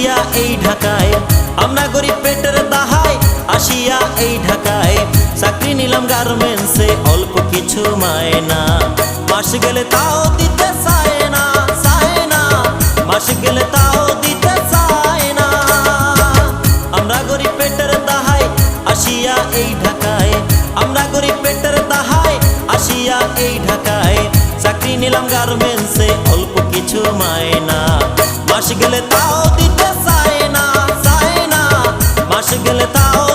আসিয়া এই ঢাকায়, আমরা গরিব পেটের দাহায় আসিয়া এই ঢাকায়। চাকরি নিলাম গার্মেন্টসে অল্প কিছু মায়না, মাস গেলে তাও দিতে চায় না, চায় না, মাস গেলে তাও দিতে চায় না। আমরা গরিব পেটের দাহায় আসিয়া এই ঢাকায়, আমরা গরিব পেটের দাহায় আসিয়া এই ঢাকায়। চাকরি নিলাম গার্মেন্টসে অল্প কিছু মায়না, মাস গেলে তাও দিতে চায় না, চায় না, মাস গেলে তাও